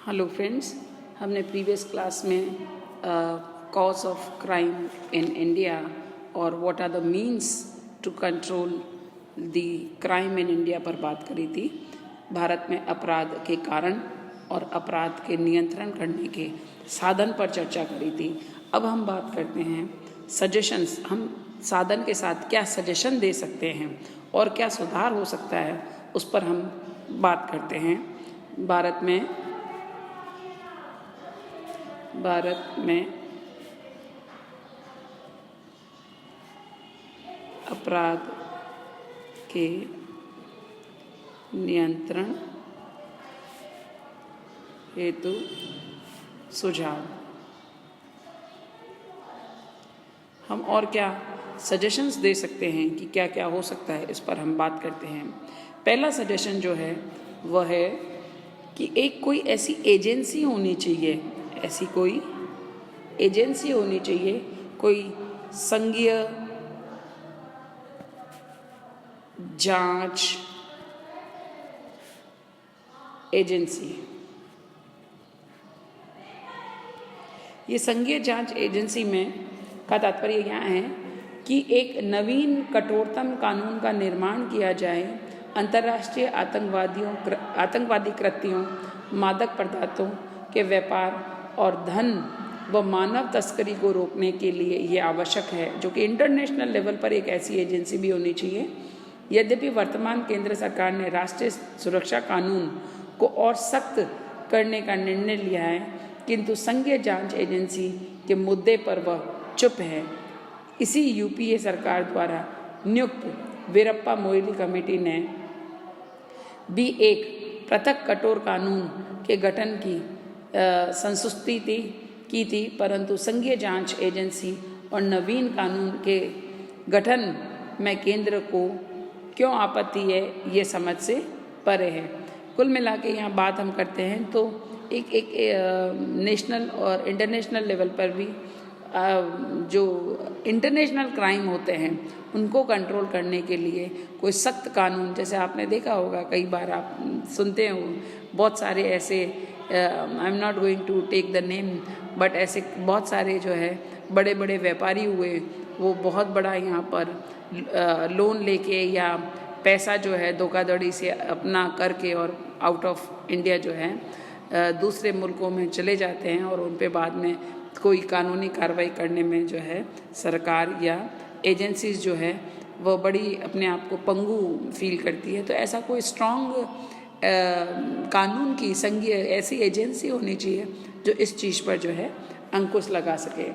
Hello friends, हमने previous class में cause of crime in India और what are the means to control the crime in India पर बात करी थी। भारत में अपराध के कारण और अपराध के नियंत्रण करने के साधन पर चर्चा करी थी। अब हम बात करते हैं सजेशंस। हम साधन के साथ क्या सजेशन दे सकते हैं और क्या सुधार हो सकता है, उस पर हम बात करते हैं। भारत में अपराध के नियंत्रण हेतु सुझाव। हम और क्या सजेशंस दे सकते हैं कि क्या क्या हो सकता है, इस पर हम बात करते हैं। पहला सजेशन जो है वह है कि एक कोई ऐसी एजेंसी होनी चाहिए, कोई संघीय जांच एजेंसी। ये संघीय जांच एजेंसी में का तात्पर्य यहाँ है कि एक नवीन कठोरतम कानून का निर्माण किया जाए अंतर्राष्ट्रीय आतंकवादी कृत्यों, मादक पदार्थों के व्यापार और धन व मानव तस्करी को रोकने के लिए ये आवश्यक है, जो कि इंटरनेशनल लेवल पर एक ऐसी एजेंसी भी होनी चाहिए। यद्यपि वर्तमान केंद्र सरकार ने राष्ट्रीय सुरक्षा कानून को और सख्त करने का निर्णय लिया है, किंतु संघीय जांच एजेंसी के मुद्दे पर वह चुप है। इसी यूपीए सरकार द्वारा नियुक्त वीरप्पा मोइली कमेटी ने भी एक पृथक कठोर कानून के गठन की संस्तुति की थी, परंतु संघीय जांच एजेंसी और नवीन कानून के गठन में केंद्र को क्यों आपत्ति है, ये समझ से परे है। कुल मिला के यहाँ बात हम करते हैं तो एक नेशनल और इंटरनेशनल लेवल पर भी जो इंटरनेशनल क्राइम होते हैं उनको कंट्रोल करने के लिए कोई सख्त कानून, जैसे आपने देखा होगा कई बार आप सुनते हो बहुत सारे ऐसे, I am not going to take the name, but ऐसे बहुत सारे जो है बड़े बड़े व्यापारी हुए, वो बहुत बड़ा यहाँ पर लोन लेके या पैसा जो है धोखाधड़ी से अपना करके और आउट ऑफ इंडिया जो है दूसरे मुल्कों में चले जाते हैं और उन पे बाद में कोई कानूनी कार्रवाई करने में जो है सरकार या एजेंसीज जो है वो बड़ी अपने आप को पंगु फील करती है। तो ऐसा कोई स्ट्रॉन्ग कानून की संघीय ऐसी एजेंसी होनी चाहिए जो इस चीज़ पर जो है अंकुश लगा सके।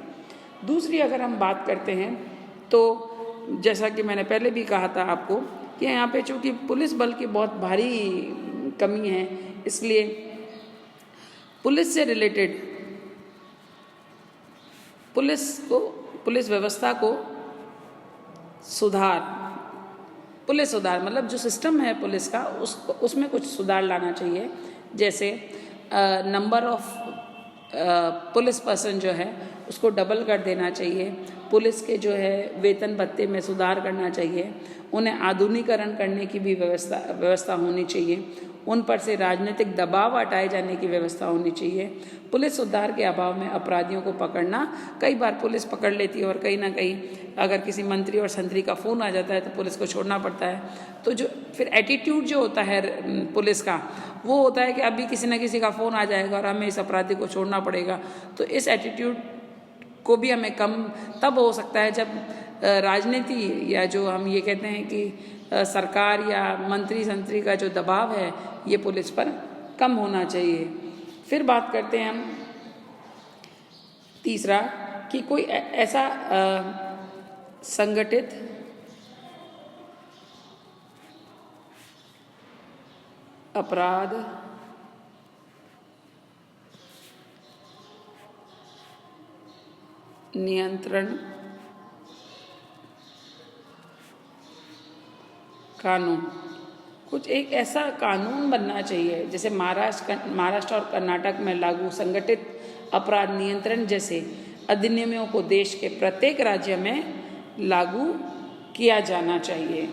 दूसरी अगर हम बात करते हैं तो जैसा कि मैंने पहले भी कहा था आपको कि यहाँ पे चूँकि पुलिस बल की बहुत भारी कमी है, इसलिए पुलिस से रिलेटेड पुलिस व्यवस्था को पुलिस सुधार मतलब जो सिस्टम है पुलिस का उसमें कुछ सुधार लाना चाहिए। जैसे नंबर ऑफ पुलिस पर्सन जो है उसको डबल कर देना चाहिए। पुलिस के जो है वेतन भत्ते में सुधार करना चाहिए। उन्हें आधुनिकीकरण करने की भी व्यवस्था होनी चाहिए। उन पर से राजनीतिक दबाव हटाए जाने की व्यवस्था होनी चाहिए। पुलिस सुधार के अभाव में अपराधियों को पकड़ना, कई बार पुलिस पकड़ लेती है और कहीं ना कहीं अगर किसी मंत्री और संतरी का फ़ोन आ जाता है तो पुलिस को छोड़ना पड़ता है। तो जो फिर एटीट्यूड जो होता है पुलिस का, वो होता है कि अभी किसी न किसी का फ़ोन आ जाएगा और हमें इस अपराधी को छोड़ना पड़ेगा। तो इस एटीट्यूड को भी हमें कम तब हो सकता है जब राजनीति या जो हम ये कहते हैं कि सरकार या मंत्री संतरी का जो दबाव है ये पुलिस पर कम होना चाहिए। फिर बात करते हैं हम तीसरा कि कोई ऐसा संगठित अपराध नियंत्रण कानून, कुछ एक ऐसा कानून बनना चाहिए जैसे महाराष्ट्र और कर्नाटक में लागू संगठित अपराध नियंत्रण जैसे अधिनियमों को देश के प्रत्येक राज्य में लागू किया जाना चाहिए।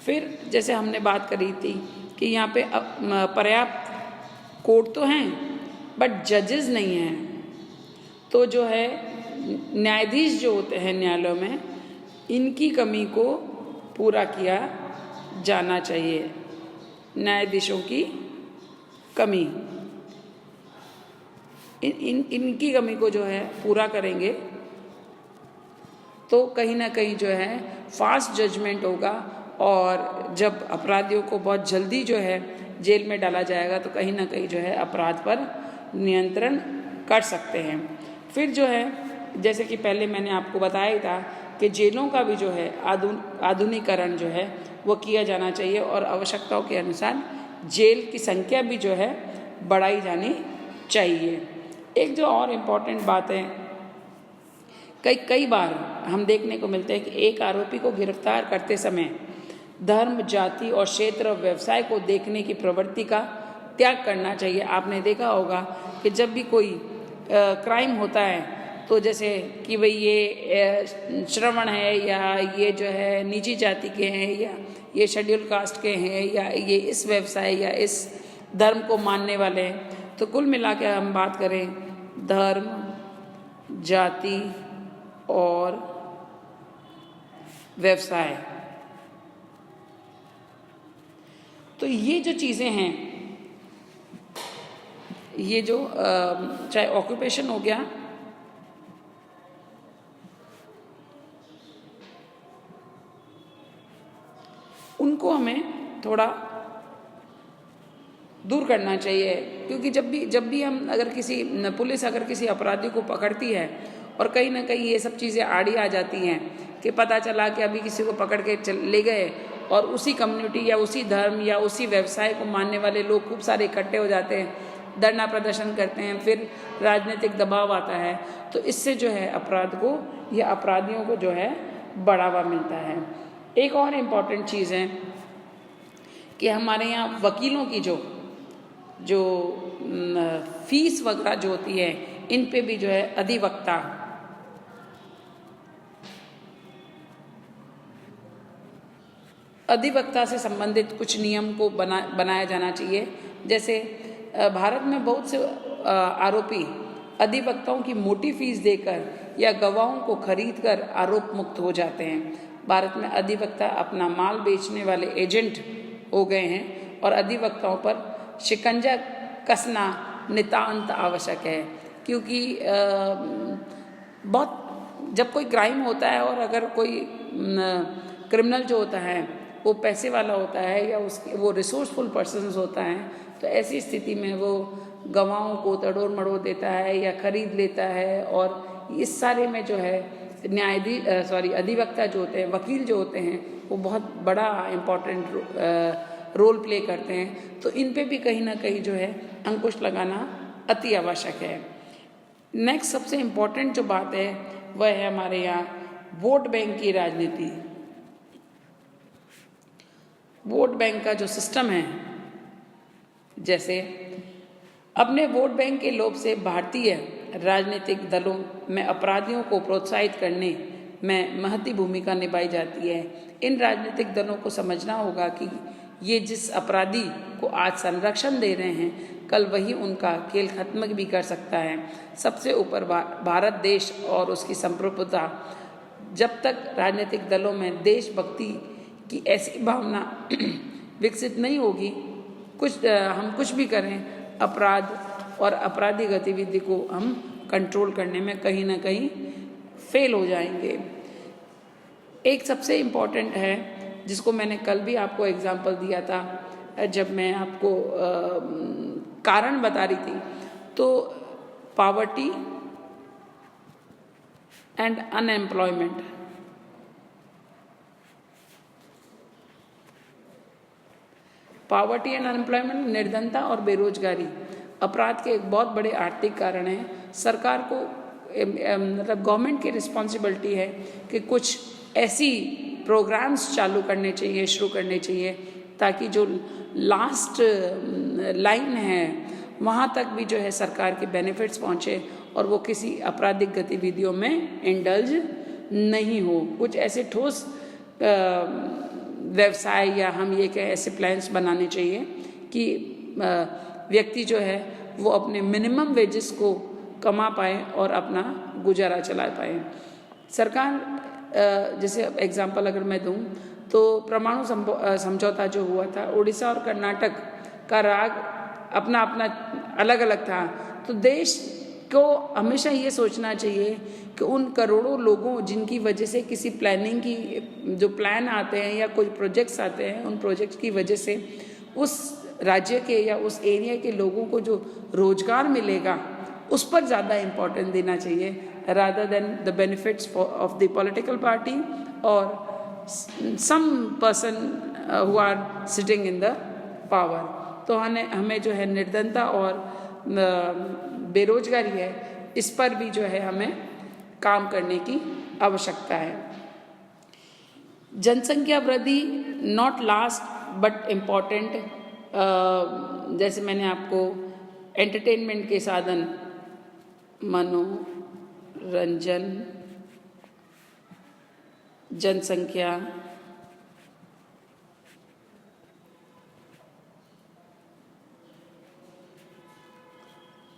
फिर जैसे हमने बात करी थी कि यहाँ पे पर्याप्त कोर्ट तो हैं बट जजेस नहीं हैं। तो जो है न्यायाधीश जो होते हैं न्यायालयों में, इनकी कमी को पूरा किया जाना चाहिए। न्यायाधीशों की कमी, इनकी कमी को जो है पूरा करेंगे तो कहीं ना कहीं जो है फास्ट जजमेंट होगा, और जब अपराधियों को बहुत जल्दी जो है जेल में डाला जाएगा तो कहीं ना कहीं जो है अपराध पर नियंत्रण कर सकते हैं। फिर जो है जैसे कि पहले मैंने आपको बताया था कि जेलों का भी जो है आधुनिकीकरण जो है वो किया जाना चाहिए, और आवश्यकताओं के अनुसार जेल की संख्या भी जो है बढ़ाई जानी चाहिए। एक जो और इम्पॉर्टेंट बात है, कई बार हम देखने को मिलते हैं कि एक आरोपी को गिरफ्तार करते समय धर्म, जाति और क्षेत्र और व्यवसाय को देखने की प्रवृत्ति का त्याग करना चाहिए। आपने देखा होगा कि जब भी कोई क्राइम होता है तो जैसे कि भाई ये श्रवण है, या ये जो है नीची जाति के हैं, या ये शेड्यूल कास्ट के हैं, या ये इस व्यवसाय या इस धर्म को मानने वाले हैं, तो कुल मिला के हम बात करें धर्म, जाति और व्यवसाय, तो ये जो चीज़ें हैं, ये जो चाहे ऑक्यूपेशन हो गया, उनको हमें थोड़ा दूर करना चाहिए। क्योंकि जब भी हम पुलिस अगर किसी अपराधी को पकड़ती है और कहीं ना कहीं ये सब चीज़ें आड़ी आ जाती हैं कि पता चला कि अभी किसी को पकड़ के ले गए और उसी कम्युनिटी या उसी धर्म या उसी व्यवसाय को मानने वाले लोग खूब सारे इकट्ठे हो जाते हैं, धरना प्रदर्शन करते हैं, फिर राजनीतिक दबाव आता है, तो इससे जो है अपराध को या अपराधियों को जो है बढ़ावा मिलता है। एक और इम्पॉर्टेंट चीज़ है कि हमारे यहाँ वकीलों की जो फीस वगैरह जो होती है, इन पे भी जो है अधिवक्ता से संबंधित कुछ नियम को बनाया जाना चाहिए। जैसे भारत में बहुत से आरोपी अधिवक्ताओं की मोटी फीस देकर या गवाहों को खरीदकर आरोप मुक्त हो जाते हैं। भारत में अधिवक्ता अपना माल बेचने वाले एजेंट हो गए हैं और अधिवक्ताओं पर शिकंजा कसना नितांत आवश्यक है। क्योंकि जब कोई क्राइम होता है और अगर कोई क्रिमिनल जो होता है वो पैसे वाला होता है या वो रिसोर्सफुल पर्सन्स होता है, तो ऐसी स्थिति में वो गवाहों को तड़ोड़ मड़ोड़ देता है या खरीद लेता है, और इस सारे में जो है अधिवक्ता जो होते हैं, वकील जो होते हैं, वो बहुत बड़ा इम्पॉर्टेंट रोल प्ले करते हैं। तो इन पे भी कहीं ना कहीं जो है अंकुश लगाना अति आवश्यक है। नेक्स्ट सबसे इम्पॉर्टेंट जो बात है वह है हमारे यहाँ वोट बैंक की राजनीति। वोट बैंक का जो सिस्टम है, जैसे अपने वोट बैंक के लोभ से भारतीय राजनीतिक दलों में अपराधियों को प्रोत्साहित करने में महती भूमिका निभाई जाती है। इन राजनीतिक दलों को समझना होगा कि ये जिस अपराधी को आज संरक्षण दे रहे हैं, कल वही उनका खेल खत्म भी कर सकता है। सबसे ऊपर भारत देश और उसकी संप्रभुता। जब तक राजनीतिक दलों में देशभक्ति की ऐसी भावना विकसित नहीं होगी, हम कुछ भी करें, अपराध और अपराधी गतिविधि को हम कंट्रोल करने में कहीं ना कहीं फेल हो जाएंगे। एक सबसे इम्पॉर्टेंट है जिसको मैंने कल भी आपको एग्जाम्पल दिया था, जब मैं आपको कारण बता रही थी, तो poverty and unemployment. Poverty and unemployment, निर्धनता और बेरोजगारी अपराध के एक बहुत बड़े आर्थिक कारण हैं। सरकार को मतलब गवर्नमेंट की रिस्पॉन्सिबिलिटी है कि कुछ ऐसी प्रोग्राम्स शुरू करने चाहिए ताकि जो लास्ट लाइन है वहाँ तक भी जो है सरकार के बेनिफिट्स पहुँचे और वो किसी आपराधिक गतिविधियों में इंडल्ज नहीं हो। कुछ ऐसे ठोस व्यवसाय या हम ये कहें ऐसे प्लान्स बनाने चाहिए कि व्यक्ति जो है वो अपने मिनिमम वेजेस को कमा पाए और अपना गुजारा चला पाए। सरकार जैसे एग्जांपल अगर मैं दूं तो परमाणु समझौता जो हुआ था, उड़ीसा और कर्नाटक का राग अपना अपना अलग अलग था। तो देश को हमेशा ये सोचना चाहिए कि उन करोड़ों लोगों जिनकी वजह से किसी प्लानिंग की जो प्लान आते हैं या कोई प्रोजेक्ट्स आते हैं, उन प्रोजेक्ट्स की वजह से उस राज्य के या उस एरिया के लोगों को जो रोजगार मिलेगा उस पर ज़्यादा इम्पोर्टेंस देना चाहिए, rather than the benefits of the political party और some person who are sitting in the power. तो हमें जो है निर्धनता और बेरोजगारी है, इस पर भी जो है हमें काम करने की आवश्यकता है। जनसंख्या वृद्धि नॉट लास्ट बट इम्पॉर्टेंट, जैसे मैंने आपको एंटरटेनमेंट के साधन, मनोरंजन, जनसंख्या,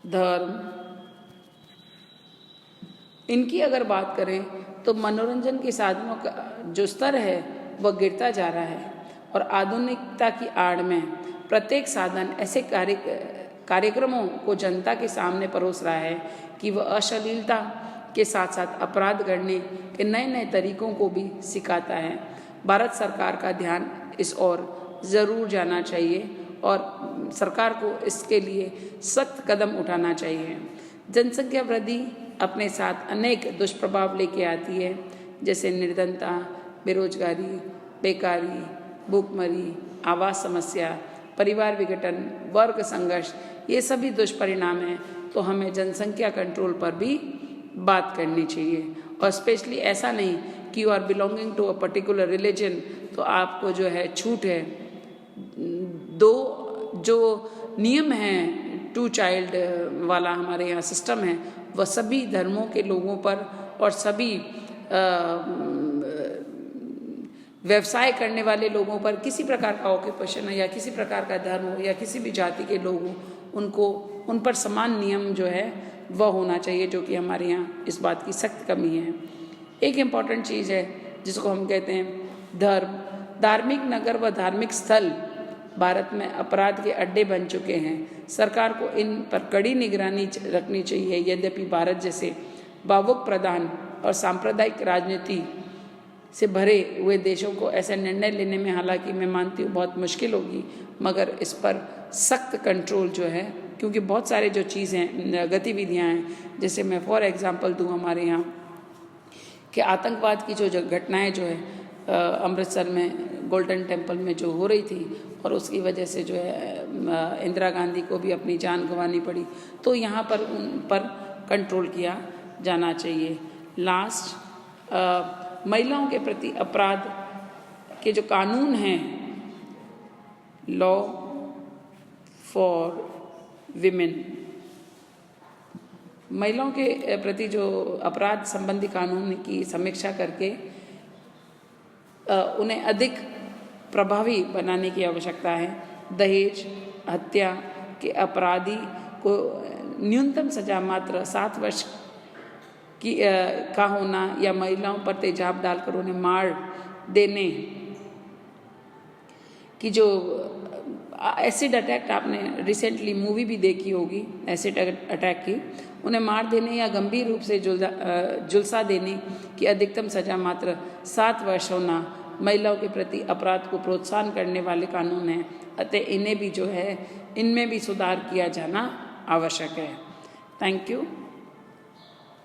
धर्म, इनकी अगर बात करें तो मनोरंजन के साधनों का जो स्तर है वह गिरता जा रहा है और आधुनिकता की आड़ में प्रत्येक साधन ऐसे कार्यक्रमों को जनता के सामने परोस रहा है कि वह अश्लीलता के साथ साथ अपराध करने के नए नए तरीकों को भी सिखाता है। भारत सरकार का ध्यान इस ओर ज़रूर जाना चाहिए और सरकार को इसके लिए सख्त कदम उठाना चाहिए। जनसंख्या वृद्धि अपने साथ अनेक दुष्प्रभाव लेके आती है, जैसे निर्धनता, बेरोजगारी, बेकारी, भूखमरी, आवास समस्या, परिवार विघटन, वर्ग संघर्ष, ये सभी दुष्परिणाम हैं। तो हमें जनसंख्या कंट्रोल पर भी बात करनी चाहिए और स्पेशली ऐसा नहीं कि you are belonging to a particular religion तो आपको जो है छूट है। दो जो नियम हैं 2 चाइल्ड वाला हमारे यहाँ सिस्टम है, वह सभी धर्मों के लोगों पर और सभी व्यवसाय करने वाले लोगों पर, किसी प्रकार का ऑक्यूपेशन है या किसी प्रकार का धर्म हो या किसी भी जाति के लोग हों, उनको उन पर समान नियम जो है वह होना चाहिए, जो कि हमारे यहाँ इस बात की सख्त कमी है। एक इम्पॉर्टेंट चीज़ है जिसको हम कहते हैं धर्म। धार्मिक नगर व धार्मिक स्थल भारत में अपराध के अड्डे बन चुके हैं। सरकार को इन पर कड़ी निगरानी रखनी चाहिए। यद्यपि भारत जैसे भावुक प्रधान और सांप्रदायिक राजनीति से भरे हुए देशों को ऐसे निर्णय लेने में हालांकि मैं मानती हूँ बहुत मुश्किल होगी, मगर इस पर सख्त कंट्रोल जो है, क्योंकि बहुत सारे जो चीज़ें गतिविधियाँ हैं, जैसे मैं फॉर एग्जांपल दूँ हमारे यहाँ कि आतंकवाद की जो घटनाएं जो है अमृतसर में गोल्डन टेम्पल में जो हो रही थी और उसकी वजह से जो है इंदिरा गांधी को भी अपनी जान गंवानी पड़ी, तो यहाँ पर उन पर कंट्रोल किया जाना चाहिए। लास्ट, महिलाओं के प्रति अपराध के जो कानून हैं, लॉ फॉर विमेन, महिलाओं के प्रति जो अपराध संबंधी कानून की समीक्षा करके उन्हें अधिक प्रभावी बनाने की आवश्यकता है। दहेज हत्या के अपराधी को न्यूनतम सजा मात्र 7 वर्ष की का होना या महिलाओं पर तेजाब डालकर उन्हें मार देने की जो एसिड अटैक, आपने रिसेंटली मूवी भी देखी होगी एसिड अटैक की, उन्हें मार देने या गंभीर रूप से झुलसा देने की अधिकतम सजा मात्र 7 वर्ष होना महिलाओं के प्रति अपराध को प्रोत्साहन करने वाले कानून हैं। अतः इन्हें भी जो है, इनमें भी सुधार किया जाना आवश्यक है। Thank you.